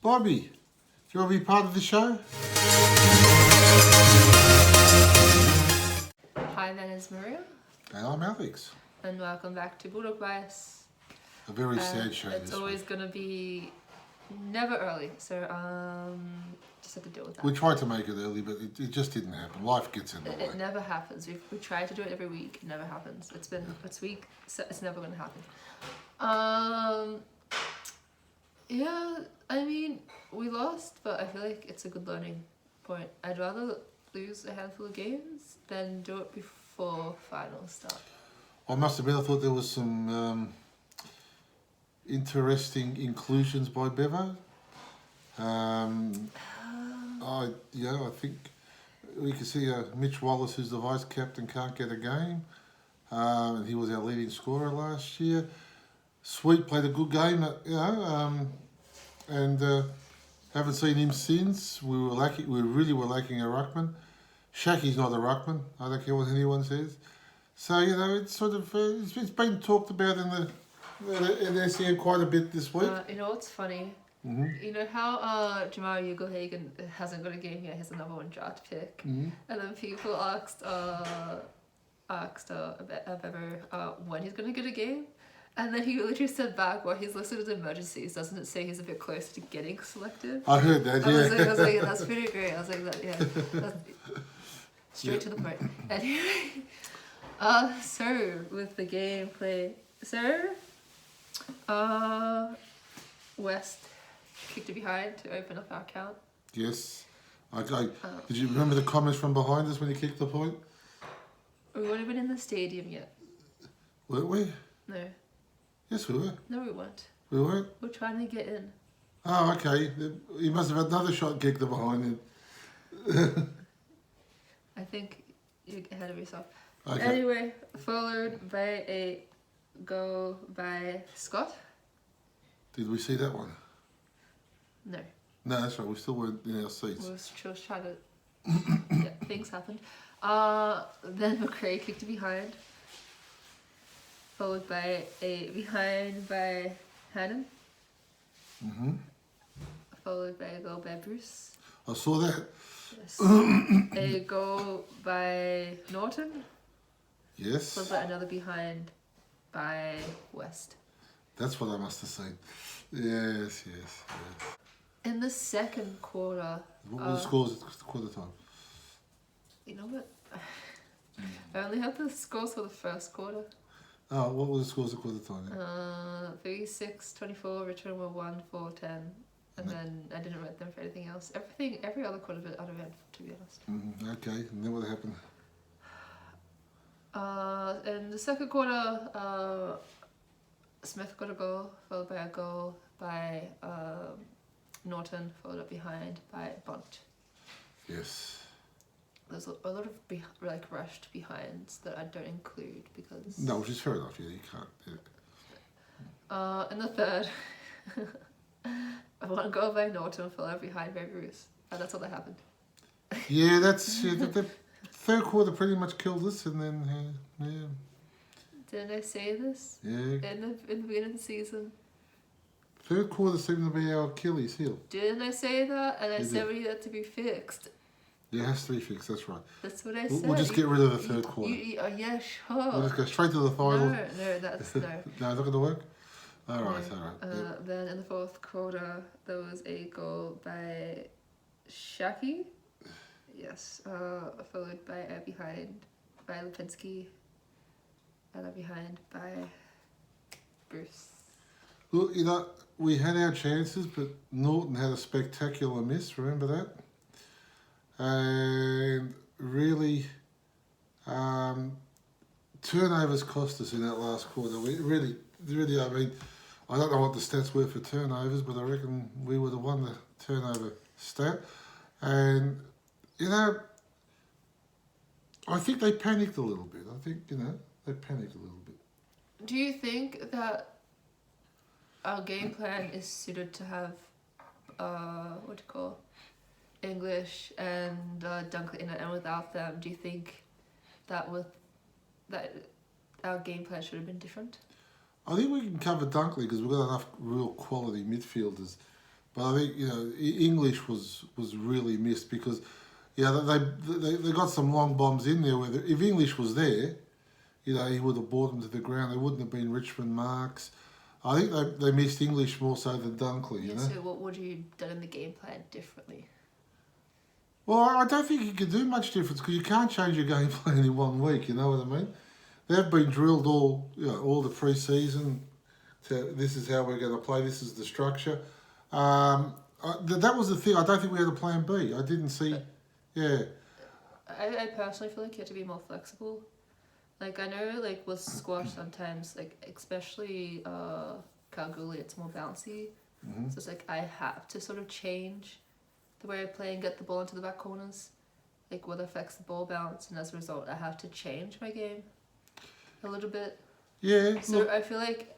Bobby, do you want to be part of the show? Hi, my name is Maria, And I'm Alex. and welcome back to Bulldog Bias. A very sad show It's this always week. going to be never early, so just have to deal with that. We tried to make it early, but it just didn't happen. Life gets in the way. It never happens. We try to do it every week. It never happens. It's week, so it's never going to happen. Yeah, I mean, we lost, but I feel like it's a good learning point. I'd rather lose a handful of games than do it before finals start. I must admit, I thought there was some interesting inclusions by Bevo. I think we can see Mitch Wallace, who's the vice captain, can't get a game. And he was our leading scorer last year. Sweet played a good game, and haven't seen him since. We really were lacking a ruckman. Shacky's not a ruckman. I don't care what anyone says. So it's sort of it's been talked about in the SEN quite a bit this week. You know what's funny? Mm-hmm. You know how Jamal Ugelhagen hasn't got a game yet, he's the number one draft pick. Mm-hmm. And then people asked Bevo when he's going to get a game. And then he literally said back, well, he's listed as emergencies, doesn't it say he's a bit closer to getting selected? I heard that, yeah. I was like, that's pretty great. I was like, that's straight to the point. Anyway, so with the gameplay, West kicked it behind to open up our count. Yes. Did you remember the comments from behind us when he kicked the point? We wouldn't have been in the stadium yet. Weren't we? No. Yes, we were. No, we weren't. We weren't? We're trying to get in. Oh, okay. He must have had another shot kicked behind him. I think you're ahead of yourself. Okay. Anyway, followed by a goal by Scott. Did we see that one? No. No, that's right. We still weren't in our seats. We were trying to... yeah, things happened. Then McRae kicked it behind. Followed by a behind by Hannon. Mm-hmm. Followed by a goal by Bruce. I saw that. Yes. A goal by Norton. Yes. Followed by another behind by West. That's what I must have seen. Yes. In the second quarter... What were the scores at the quarter time? You know what? I only have the scores for the first quarter. Oh, what were the scores at quarter time? 36-24, Richmond were 1-4-10. And then I didn't write them for anything else. Every other quarter bit out of it, to be honest. Mm-hmm. Okay, and then what happened? In the second quarter, Smith got a goal, followed by a goal by Norton, followed up behind by Bunt. Yes. There's a lot of rushed behinds that I don't include because... No, which is fair enough, yeah, you can't. Yeah. In the third, one goal by Norton, followed up behind by Bruce. And that's all that happened. Yeah, that's... the third quarter pretty much killed us, and then, yeah. Didn't I say this? Yeah. In the beginning of the season. Third quarter seemed to be our Achilles heel. Didn't I say that? And I You said did. we need that to be fixed. Yeah, it has to be fixed, that's right. That's what I said. We'll just get rid of the third quarter. Yeah, sure. We'll just go straight to the final. No, that's no. No, it's not going to work? Alright. Yep. Then in the fourth quarter, there was a goal by Shaki. Yes. Followed by a behind by Lipinski. And a behind by Bruce. Well, we had our chances, but Norton had a spectacular miss, remember that? And really, turnovers cost us in that last quarter. We really, I mean, I don't know what the stats were for turnovers, but I reckon we would have won the turnover stat. And, I think they panicked a little bit. I think, they panicked a little bit. Do you think that our game plan is suited to have, English and Dunkley in it, and without them, do you think that our game plan should have been different? I think we can cover Dunkley because we've got enough real quality midfielders But I think English was really missed because they got some long bombs in there. Where if English was there, he would have brought them to the ground. They wouldn't have been Richmond marks. I think they missed English more so than Dunkley. You know. So what would you have done in the game plan differently? Well, I don't think you could do much difference because you can't change your game plan in 1 week. You know what I mean? They've been drilled all the pre-season. This is how we're going to play. This is the structure. That was the thing. I don't think we had a plan B. I didn't see. Yeah. I personally feel like you have to be more flexible. Like, I know, like, with squash sometimes, like, especially Kalgoorlie, it's more bouncy. Mm-hmm. So it's like I have to sort of change the way I play and get the ball into the back corners. Like, what affects the ball bounce, and as a result, I have to change my game a little bit. Yeah. So look, I feel like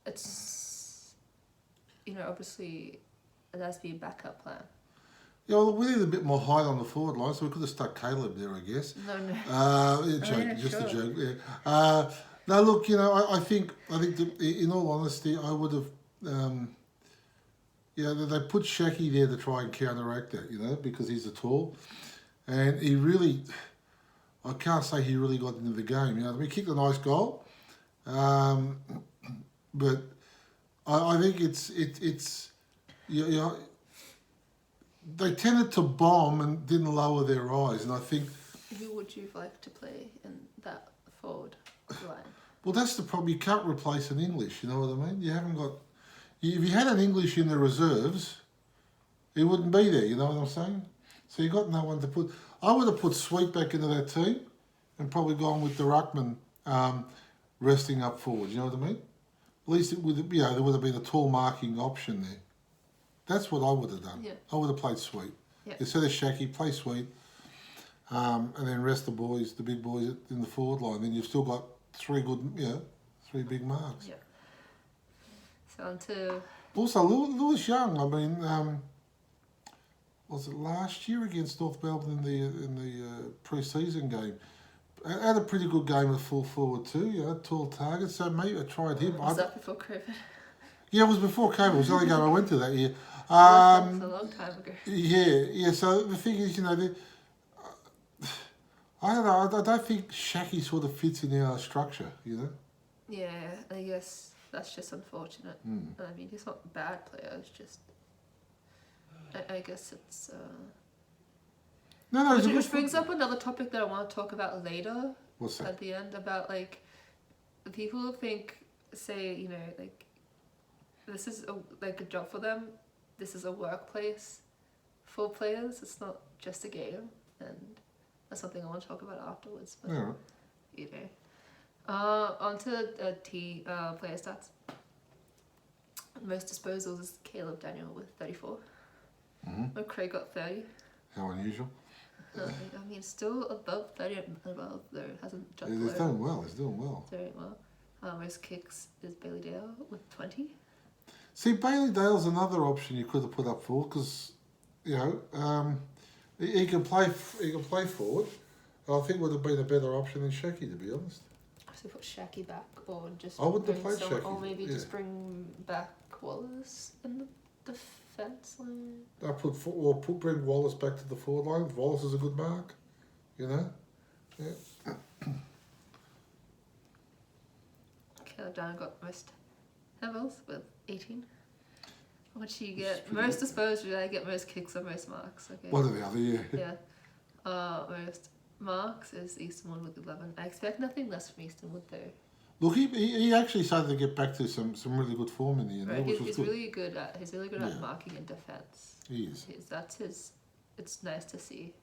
it's, obviously it has to be a backup plan. Yeah, well, we need a bit more height on the forward line, so we could have stuck Caleb there, I guess. No. A joke. Yeah. No, look, I think that in all honesty, I would have. They put Shaki there to try and counteract that, because he's a tall, and he really. I can't say he really got into the game. He kicked a nice goal, but I think it's. They tended to bomb and didn't lower their eyes, and I think. Who would you like to play in that forward line? Well, that's the problem. You can't replace an English. You know what I mean? You haven't got. If you had an English in the reserves, it wouldn't be there. You know what I'm saying? So you got no one to put. I would have put Sweet back into that team, and probably gone with the ruckman resting up forward. You know what I mean? At least it would. There would have been a tall marking option there. That's what I would have done. Yeah. I would have played Sweet. Yeah. Instead of Shaki, play Sweet, and then rest the big boys in the forward line. Then you've still got three big marks. Yeah. So on to... Also, Lewis Young, I mean, was it last year against North Melbourne in the pre-season game? Had a pretty good game at full forward too, tall target. So maybe I tried him. Was that before COVID? Yeah, it was before COVID. It was the only game I went to that year. That's a long time ago. Yeah. So the thing is, I don't know. I don't think Shaki sort of fits in our structure. Yeah, I guess that's just unfortunate. I mean, he's not a bad player. It's just, I guess it's. No. Which brings up another topic that I want to talk about later. What's that? At the end, about like, people say this is a job for them. This is a workplace for players. It's not just a game, and that's something I want to talk about afterwards. But, on to player stats. Most disposals is Caleb Daniel with 34. Mm-hmm. Craig got 30. How unusual. I mean, still above 30 and above, though. Hasn't jumped He's doing well. He's doing well. Doing well. Most kicks is Bailey Dale with 20. See, Bailey Dale's another option you could have put up forward because, he can play forward. I think would have been a better option than Shaki, to be honest. So put Shaki back, or just I wouldn't have played Shaki. or maybe just bring back Wallace in the defence line. Bring Wallace back to the forward line. Wallace is a good mark, Yeah. Caleb Daniel got most levels with 18. What do you get? Most disposed, did I get most kicks or most marks? Okay. One or the other, yeah. Yeah. Most marks is Eastonwood with 11. I expect nothing less from Eastonwood though. Look, he actually started to get back to some really good form in the end. Right, which he's good. really good at marking and defence. He is. It's nice to see.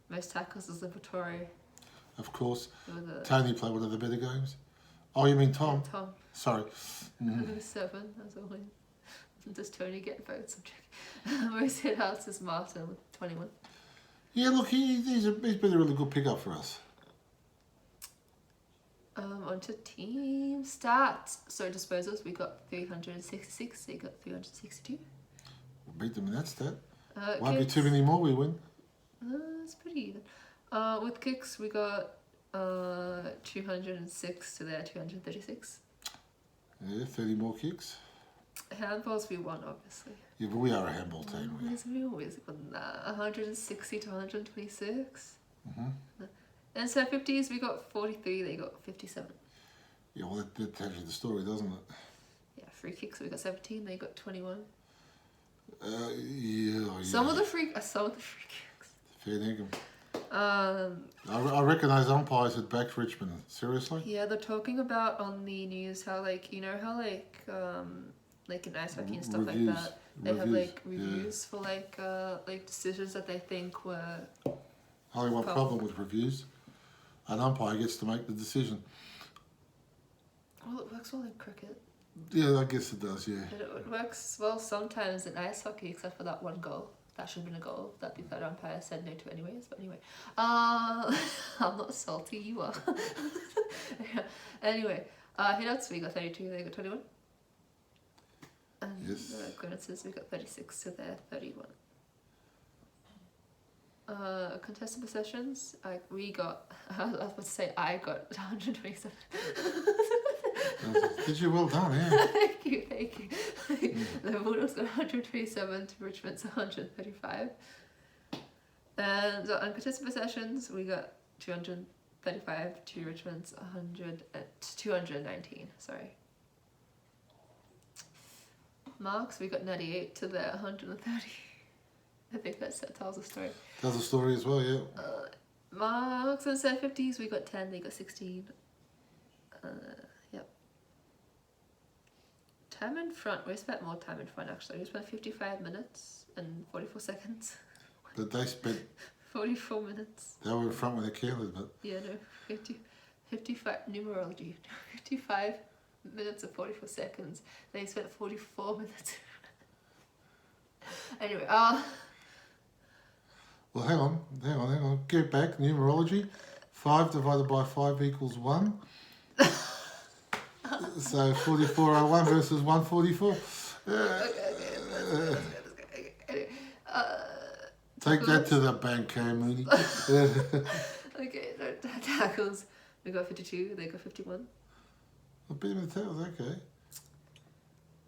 Most tackles is Liberatore. Of course. Tony played one of the better games. Oh, you mean Tom? Yeah, Tom. Sorry. 7, as always. Does Tony get votes? Most hit outs is Martin with 21. Yeah, look, he's been a really good pickup for us. On to team stats. So disposals, we got 366. They got 362. We'll beat them in that stat. Won't Kicks, be too many more we win. it's pretty even. With kicks, we got 206 to their 236. Yeah, 30 more kicks. Handballs we won, obviously. Yeah, but we are a handball team. We always won that. 160 to 126. Mm-hmm. And so 50s we got 43, they got 57. Yeah, well, that tells you the story, doesn't it? Yeah, free kicks we got 17, they got 21. Yeah. Some of the free kicks. Fair dinkum. Um, I reckon those umpires had backed Richmond. Seriously? Yeah, they're talking about on the news how like like in ice hockey and stuff Reviews. like that, they have like reviews yeah. for like decisions that they think were. Only one problem with reviews. An umpire gets to make the decision. Well, it works well in cricket. Yeah, I guess it does, yeah. And it works well sometimes in ice hockey, except for that one goal. That should have been a goal that the third umpire said no to anyways. But anyway, I'm not salty, you are. Yeah. Anyway, hitouts, we got 32, they got 21. And yes. clearances, we got 36 to their 31. Contested possessions, I got 127. Did you? Well done, yeah. Thank you. The Bulldogs got 127 to Richmond's 135. And uncontested possessions, we got 235 to Richmond's 219. Sorry. Marks, we got 98 to their 130. I think that tells a story. Tells a story as well, yeah. Marks and set 50s, we got 10, they got 16. Yep. Time in front, we spent more time in front actually. We spent 55 minutes and 44 seconds. But they spent 44 minutes. They were in front when they counted, but Yeah, no, 55, numerology. 55 minutes and 44 seconds. They spent 44 minutes. Anyway, well, hang on. Get back, numerology. 5 divided by 5 equals 1. So 4401 versus 144. Okay. Take that to the bank, Cam Mooney. Okay, no, tackles. We got 52, they got 51. A bit of the tails, okay.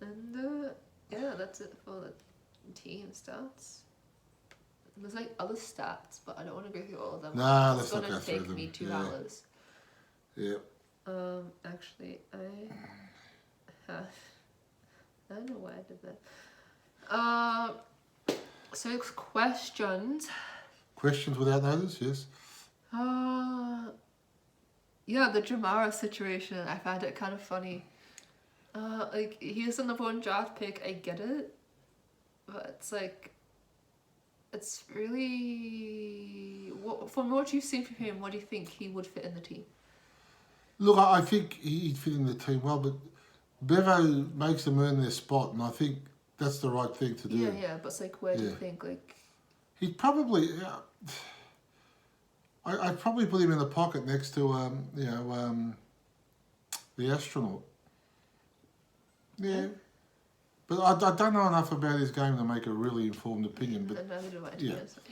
And yeah, that's it for the team stats. There's like other stats, but I don't want to go through all of them. Nah, it's let's not gonna go through take them. me 2 Yeah. hours. Yep. Actually, I don't know why I did that. So it's questions. Questions without notice, yes. Yeah, the Jamara situation, I found it kind of funny. Like, he's the #1 draft pick, I get it. But it's like, it's really... From what you've seen from him, what do you think he would fit in the team? Look, I think he'd fit in the team well, but Bevo makes them earn their spot, and I think that's the right thing to do. Yeah, but it's like, where do you think, like... He'd probably... I'd probably put him in the pocket next to, the astronaut. Yeah. But I don't know enough about his game to make a really informed opinion. But neither do I, to be yeah. honest with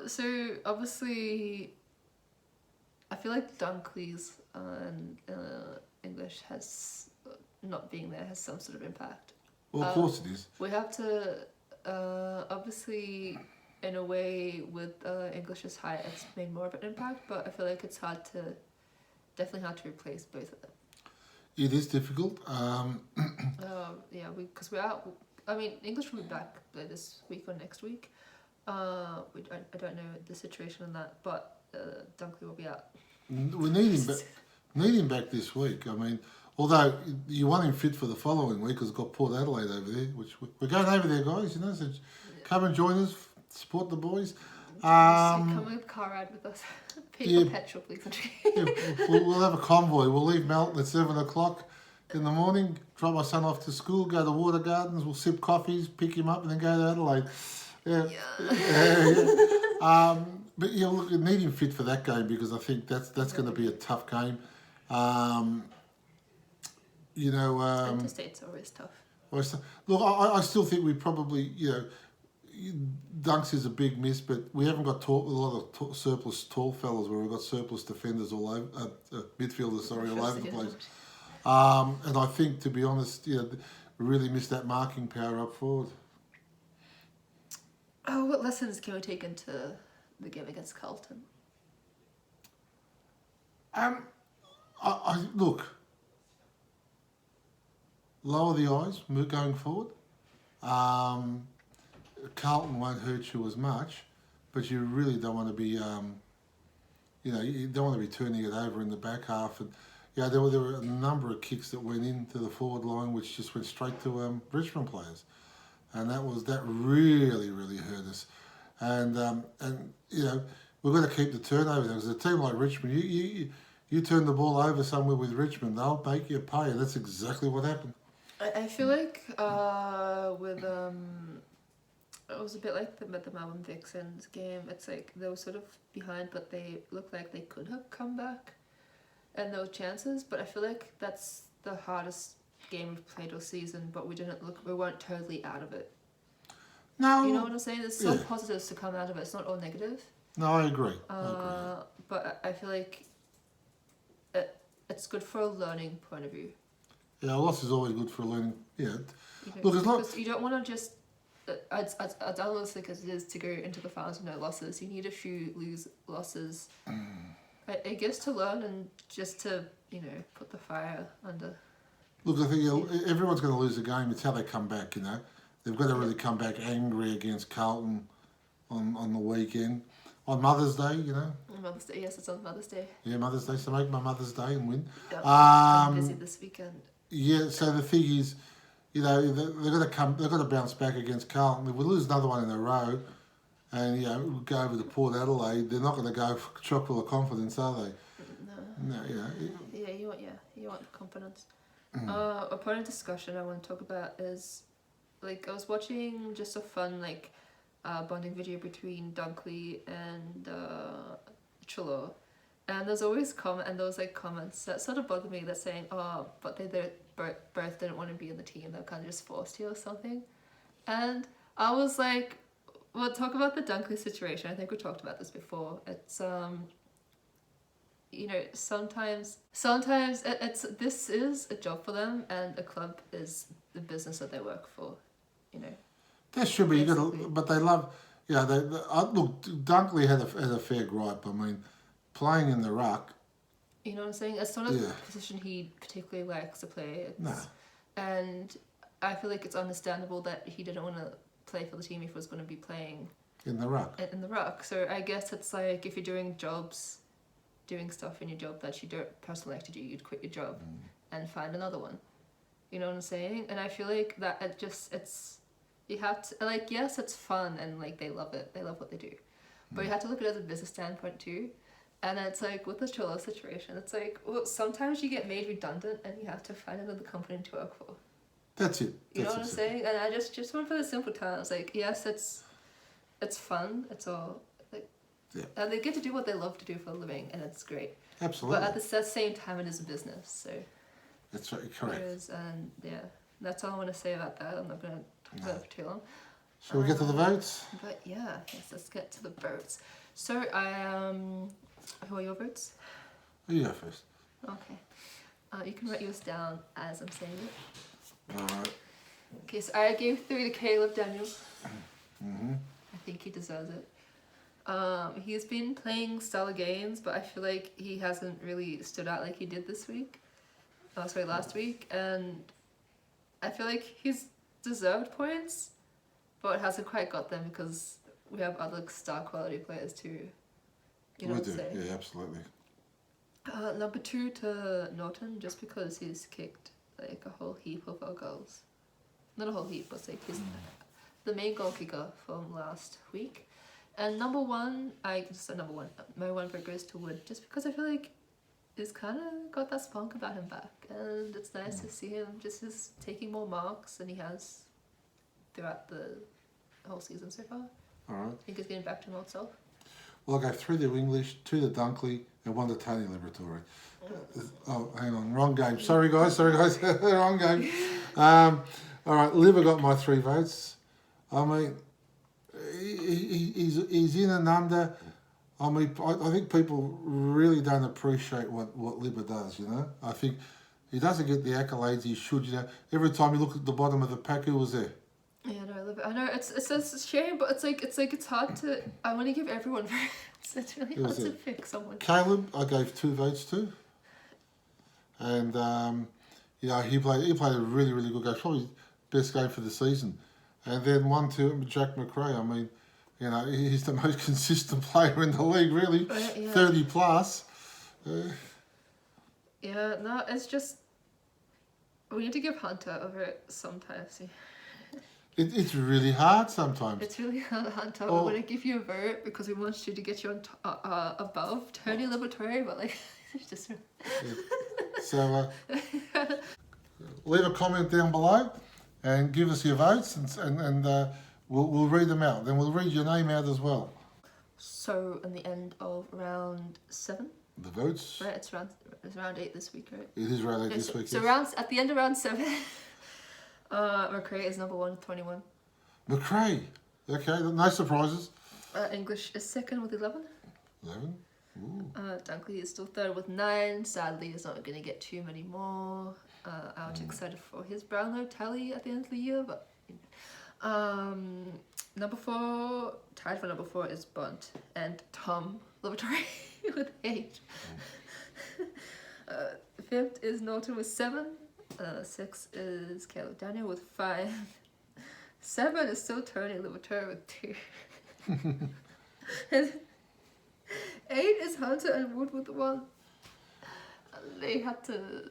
you. So obviously, I feel like Dunkley's English has not being there has some sort of impact. Well, of course it is. We have to obviously, in a way, with English's height, it's made more of an impact. But I feel like it's definitely hard to replace both of them. It is difficult. Yeah, because we're out. I mean, English will be back this week or next week. I don't know the situation on that, but Dunkley will be out. We need him back this week. I mean, although you want him fit for the following week because we've got Port Adelaide over there, which we're going over there, guys. So come and join us, support the boys. Come with car ride with us. Pay for petrol, please. We'll have a convoy. We'll leave Melton at 7 o'clock in the morning, drop my son off to school, go to Water Gardens, we'll sip coffees, pick him up, and then go to Adelaide. Yeah. But yeah, look, we need him fit for that game because I think that's going to be a tough game. Interstate's always tough. Look, I still think we probably, Dunks is a big miss, but we haven't got a lot of surplus tall fellas where we've got surplus defenders all over, midfielders, all over the place. And I think, to be honest, we really missed that marking power up forward. Oh, what lessons can we take into the game against Carlton? Look, lower the eyes going forward. Carlton won't hurt you as much, but you really don't want to be, you don't want to be turning it over in the back half. And there were a number of kicks that went into the forward line, which just went straight to Richmond players, and that really hurt us. And we've got to keep the turnover there, because a team like Richmond, you turn the ball over somewhere with Richmond, they'll make you pay, and that's exactly what happened. I feel like with it was a bit like the Melbourne Vixens game. It's like they were sort of behind, but they looked like they could have come back, and there were chances. But I feel like that's the hardest game we've played all season. But we weren't totally out of it. No, you know what I'm saying. There's some positives to come out of it. It's not all negative. No, I agree. But I feel like it's good for a learning point of view. Yeah, a loss is always good for a learning. Yeah, look, it's not. You don't want to just. As unrealistic as it is to go into the finals with no losses, you need a few losses. I guess to learn and just to put the fire under. Look, I think everyone's going to lose a game. It's how they come back. They've got to really come back angry against Carlton on the weekend. On Mother's Day, On Mother's Day, yes, it's on Mother's Day. Yeah, Mother's Day. So make my Mother's Day and win. Yep, I'm busy this weekend. Yeah, so the thing is, they've got to bounce back against Carlton. If we lose another one in a row, and we go over to Port Adelaide, they're not going to go chock full of confidence, are they? No. Yeah, you want confidence. Opponent discussion I want to talk about is, I was watching just a fun bonding video between Dunkley and Chilo, and there's always comments that sort of bother me. That's saying, oh, but they both didn't want to be in the team. They're kind of just forced here or something. And I was like, we'll talk about the Dunkley situation. I think we talked about this before. It's sometimes this is a job for them, and a club is the business that they work for. That should be. But they love. Look, Dunkley had a fair gripe. I mean, playing in the ruck. You know what I'm saying? It's not a position he particularly likes to play. And I feel like it's understandable that he didn't want to play for the team if he was going to be playing in the ruck. So I guess it's like, if you're doing stuff in your job that you don't personally like to do, you'd quit your job and find another one. You know what I'm saying? And I feel like that you have to, yes, it's fun and they love it. They love what they do. But you have to look at it as a business standpoint too. And it's with the Chilo situation, it's sometimes you get made redundant and you have to find another company to work for. That's it. You know what I'm saying? And I just went for the simple time. It's yes, it's fun. It's all and they get to do what they love to do for a living, and it's great. Absolutely. But at the same time, it is a business. So. That's right. Correct. That's all I want to say about that. I'm not going to talk about it for too long. Shall we get to the votes? But yes, let's get to the votes. So who are your votes? You go first. Okay. You can write yours down as I'm saying it. All right. Okay, so I gave 3 to Caleb Daniel. I think he deserves it. He's been playing stellar games, but I feel like he hasn't really stood out like he did last week, and I feel like he's deserved points, but hasn't quite got them because we have other star quality players too. You know what I'm saying? Yeah, absolutely. Number 2 to Norton, just because he's kicked a whole heap of our goals. Not a whole heap, but he's the main goal kicker from last week. And number 1, my one vote goes to Wood, just because I feel like he's kind of got that spunk about him back, and it's nice to see him just taking more marks than he has throughout the whole season so far. All right. I think he's getting back to him old self. Well, I gave 3 to English, 2 to Dunkley, and 1 to Tony Liberatore. Oh, hang on, wrong game. Sorry guys, wrong game. All right, Liver got my 3 votes. I mean, he's in and under. I mean, I think people really don't appreciate what Liver does. I think, he doesn't get the accolades he should. You know, every time you look at the bottom of the pack, who was there? Yeah, no, I love it. I know it's a shame, but it's hard to. I want to give everyone votes. It's really hard to pick someone. Caleb, I gave 2 votes to, and you know he played a really good game, probably best game for the season, and then 1 to Jack McRae. I mean, you know he's the most consistent player in the league, really, 30 plus. Yeah, no, it's just we need to give Hunter over it sometimes. It's really hard sometimes. It's really hard, Hunter. We want to give you a vote because we want you to get you on above Tony Liberatore, but like, it's just. So, leave a comment down below, and give us your votes, and we'll read them out. Then we'll read your name out as well. So, in the end of round 7. The votes. Right, it's round 8 this week, right? It is round 8 this week. So at the end of round 7. McRae is number 1 with 21. McRae. Okay, no surprises. English is 2nd with 11. 11. Ooh. Dunkley is still 3rd with 9. Sadly, he's not going to get too many more. I was excited for his Brownlow tally at the end of the year, but number 4, tied for number 4 is Bunt and Tom Liberatore with 8. 5th is Norton with 7. 6 is Caleb Daniel with 5. 7 is still Tony Liberatore with 2. And 8 is Hunter and Wood with 1. They had to.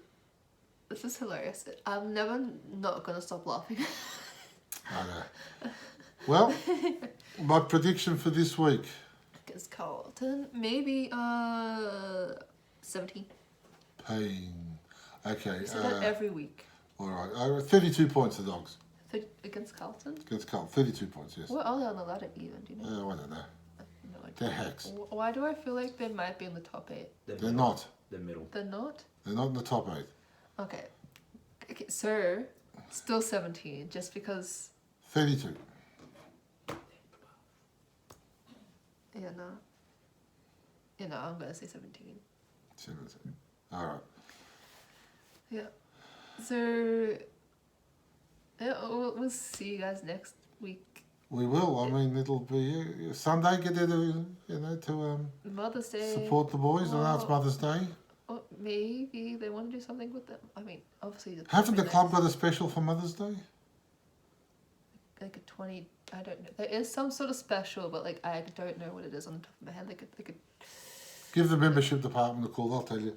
This is hilarious. I'm never not gonna stop laughing. I know. Well, my prediction for this week. Against Carlton, maybe 17. Pain. Okay. I say that every week. All right. 32 points, the Dogs. Against Carlton? Against Carlton. 32 points, yes. What are they on the ladder even, do you know? I don't know. No idea. They're hacks. Why do I feel like they might be in the top 8? They're not. The middle. They're not? They're not in the top 8. Okay, so still 17, just because. 32. Yeah, no. You know, I'm gonna say 17. 17. All right. Yeah. So, yeah, we'll see you guys next week. We will. I mean, it'll be Sunday. Get there to Mother's Day. support the boys. I know it's Mother's Day. Or maybe they want to do something with them. I mean, obviously. Haven't the club got a special for Mother's Day? Like a 20. I don't know. There is some sort of special, but like I don't know what it is on the top of my head. They could. Give the membership department a call. They'll tell you.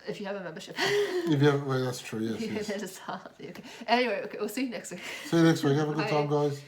If you have a membership. If you have, well, that's true. Yes. That is hard. Okay. Anyway, okay. We'll see you next week. See you next week. Have a good time, guys.